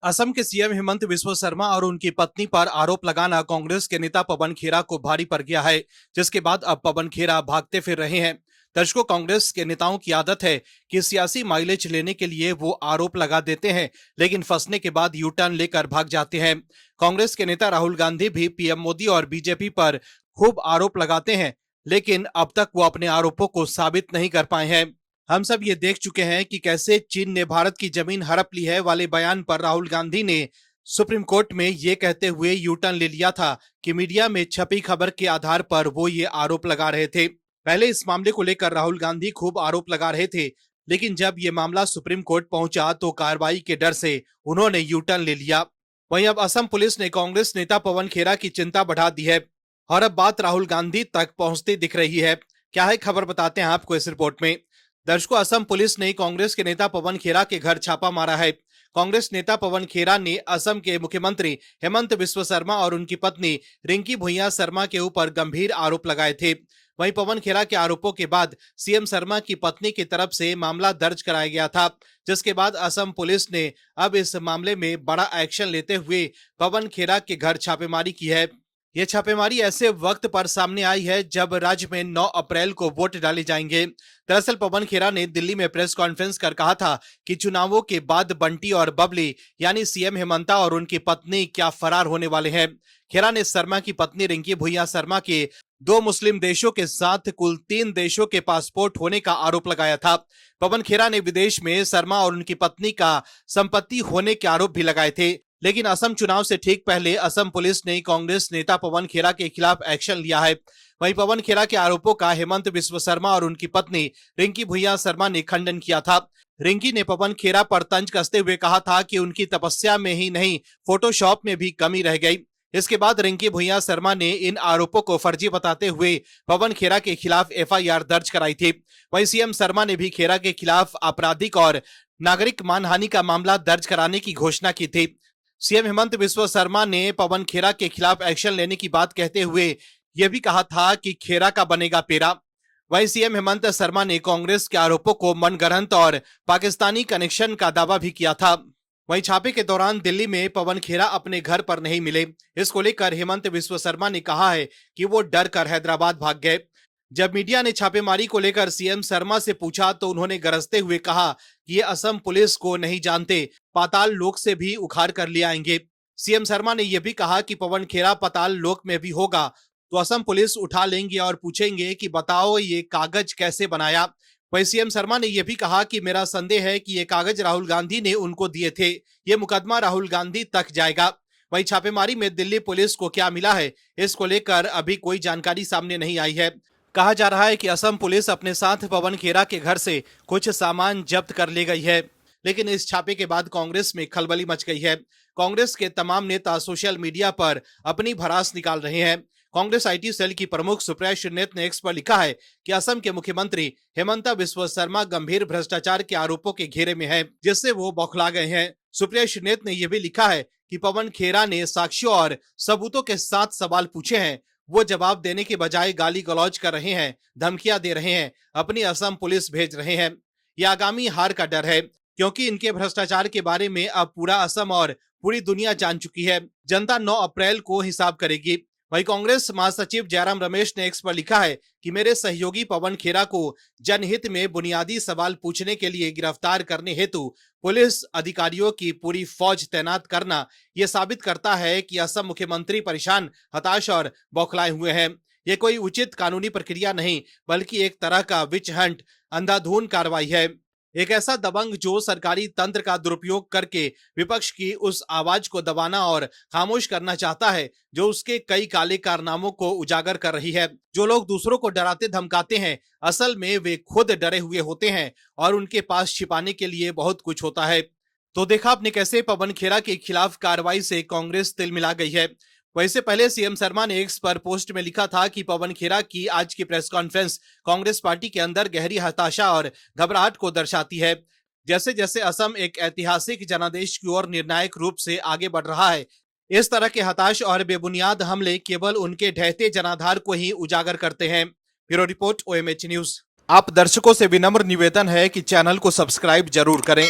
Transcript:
असम के सीएम हेमंत बिस्वा शर्मा और उनकी पत्नी पर आरोप लगाना कांग्रेस के नेता पवन खेरा को भारी पड़ गया है, जिसके बाद अब पवन खेरा भागते फिर रहे हैं। दर्शकों, कांग्रेस के नेताओं की आदत है कि सियासी माइलेज लेने के लिए वो आरोप लगा देते हैं, लेकिन फंसने के बाद यू टर्न लेकर भाग जाते हैं। कांग्रेस के नेता राहुल गांधी भी पीएम मोदी और बीजेपी पर खूब आरोप लगाते हैं, लेकिन अब तक वो अपने आरोपों को साबित नहीं कर पाए हैं। हम सब ये देख चुके हैं कि कैसे चीन ने भारत की जमीन हड़प ली है वाले बयान पर राहुल गांधी ने सुप्रीम कोर्ट में ये कहते हुए यू टर्न ले लिया था कि मीडिया में छपी खबर के आधार पर वो ये आरोप लगा रहे थे। पहले इस मामले को लेकर राहुल गांधी खूब आरोप लगा रहे थे, लेकिन जब ये मामला सुप्रीम कोर्ट पहुंचा तो कार्रवाई के डर से उन्होंने यू टर्न ले लिया। वहीं अब असम पुलिस ने कांग्रेस नेता पवन खेरा की चिंता बढ़ा दी है और अब बात राहुल गांधी तक पहुंचती दिख रही है। क्या है खबर, बताते हैं आपको इस रिपोर्ट में। दर्शकों, असम पुलिस ने कांग्रेस के नेता पवन खेरा के घर छापा मारा है। कांग्रेस नेता पवन खेरा ने असम के मुख्यमंत्री हेमंत बिस्वा शर्मा और उनकी पत्नी रिंकी भुइयां शर्मा के ऊपर गंभीर आरोप लगाए थे। वहीं पवन खेरा के आरोपों के बाद सीएम शर्मा की पत्नी की तरफ से मामला दर्ज कराया गया था, जिसके बाद असम पुलिस ने अब इस मामले में बड़ा एक्शन लेते हुए पवन खेरा के घर छापेमारी की है। ये छापेमारी ऐसे वक्त पर सामने आई है जब राज्य में 9 अप्रैल को वोट डाले जाएंगे। दरअसल पवन खेरा ने दिल्ली में प्रेस कॉन्फ्रेंस कर कहा था कि चुनावों के बाद बंटी और बबली यानी सीएम हेमंता और उनकी पत्नी क्या फरार होने वाले हैं। खेरा ने शर्मा की पत्नी रिंकी भुइयां शर्मा के 2 मुस्लिम देशों के साथ कुल 3 देशों के पासपोर्ट होने का आरोप लगाया था। पवन खेरा ने विदेश में शर्मा और उनकी पत्नी का संपत्ति होने के आरोप भी लगाए थे, लेकिन असम चुनाव से ठीक पहले असम पुलिस ने कांग्रेस नेता पवन खेरा के खिलाफ एक्शन लिया है। वहीं पवन खेरा के आरोपों का हेमंत बिस्वा शर्मा और उनकी पत्नी रिंकी भुइयां शर्मा ने खंडन किया था। रिंकी ने पवन खेरा पर तंज कसते हुए कहा था कि उनकी तपस्या में ही नहीं, फोटोशॉप में भी कमी रह गई। इसके बाद रिंकी भुइयां शर्मा ने इन आरोपों को फर्जी बताते हुए पवन खेरा के खिलाफ एफआईआर दर्ज कराई थी। वहीं सीएम शर्मा ने भी खेरा के खिलाफ आपराधिक और नागरिक मानहानि का मामला दर्ज कराने की घोषणा की थी। सीएम हेमंत बिस्वा शर्मा ने पवन खेरा के खिलाफ एक्शन लेने की बात कहते हुए यह भी कहा था कि खेरा का बनेगा पेरा। वहीं सीएम हेमंत शर्मा ने कांग्रेस के आरोपों को मनगढ़ंत और पाकिस्तानी कनेक्शन का दावा भी किया था। वहीं छापे के दौरान दिल्ली में पवन खेरा अपने घर पर नहीं मिले। इसको लेकर हेमंत बिस्वा शर्मा ने कहा है कि वो डर कर हैदराबाद भाग गए। जब मीडिया ने छापेमारी को लेकर सीएम शर्मा से पूछा तो उन्होंने गरजते हुए कहा कि ये असम पुलिस को नहीं जानते, पाताल लोक से भी उखाड़ कर ले आएंगे। सीएम शर्मा ने यह भी कहा कि पवन खेरा पाताल लोक में भी होगा तो असम पुलिस उठा लेंगे और पूछेंगे कि बताओ ये कागज कैसे बनाया। वहीं सीएम शर्मा ने यह भी कहा कि मेरा संदेह है कि ये कागज राहुल गांधी ने उनको दिए थे, ये मुकदमा राहुल गांधी तक जाएगा। वहीं छापेमारी में दिल्ली पुलिस को क्या मिला है, इसको लेकर अभी कोई जानकारी सामने नहीं आई है। कहा जा रहा है कि असम पुलिस अपने साथ पवन खेरा के घर से कुछ सामान जब्त कर ले गई है, लेकिन इस छापे के बाद कांग्रेस में खलबली मच गई है। कांग्रेस के तमाम नेता सोशल मीडिया पर अपनी भड़ास निकाल रहे हैं। कांग्रेस आईटी सेल की प्रमुख सुप्रिया श्रीनेत ने एक्स पर लिखा है कि असम के मुख्यमंत्री हेमंता बिस्वा शर्मा गंभीर भ्रष्टाचार के आरोपों के घेरे में है, जिससे वो बौखला गए हैं। सुप्रिया श्रीनेत ने यह भी लिखा है कि पवन खेरा ने साक्ष्यों और सबूतों के साथ सवाल पूछे हैं, वो जवाब देने के बजाय गाली गलौज कर रहे हैं, धमकियां दे रहे हैं, अपनी असम पुलिस भेज रहे हैं। ये आगामी हार का डर है, क्योंकि इनके भ्रष्टाचार के बारे में अब पूरा असम और पूरी दुनिया जान चुकी है। जनता 9 अप्रैल को हिसाब करेगी। वहीं कांग्रेस महासचिव जयराम रमेश ने एक्स पर लिखा है कि मेरे सहयोगी पवन खेरा को जनहित में बुनियादी सवाल पूछने के लिए गिरफ्तार करने हेतु पुलिस अधिकारियों की पूरी फौज तैनात करना यह साबित करता है कि असम मुख्यमंत्री परेशान, हताश और बौखलाए हुए हैं। ये कोई उचित कानूनी प्रक्रिया नहीं, बल्कि एक तरह का विच हंट, अंधाधुन कार्रवाई है। एक ऐसा दबंग जो सरकारी तंत्र का दुरुपयोग करके विपक्ष की उस आवाज को दबाना और खामोश करना चाहता है जो उसके कई काले कारनामों को उजागर कर रही है। जो लोग दूसरों को डराते धमकाते हैं, असल में वे खुद डरे हुए होते हैं और उनके पास छिपाने के लिए बहुत कुछ होता है। तो देखा आपने कैसे पवन खेरा के खिलाफ कार्रवाई से कांग्रेस तिलमिला गई है। वैसे पहले सीएम शर्मा ने एक्स पर पोस्ट में लिखा था कि पवन खेरा की आज की प्रेस कॉन्फ्रेंस कांग्रेस पार्टी के अंदर गहरी हताशा और घबराहट को दर्शाती है। जैसे जैसे असम एक ऐतिहासिक जनादेश की ओर निर्णायक रूप से आगे बढ़ रहा है, इस तरह के हताश और बेबुनियाद हमले केवल उनके ढहते जनाधार को ही उजागर करते हैं। Bureau report, OMH news. आप दर्शकों से विनम्र निवेदन है कि चैनल को सब्सक्राइब जरूर करें।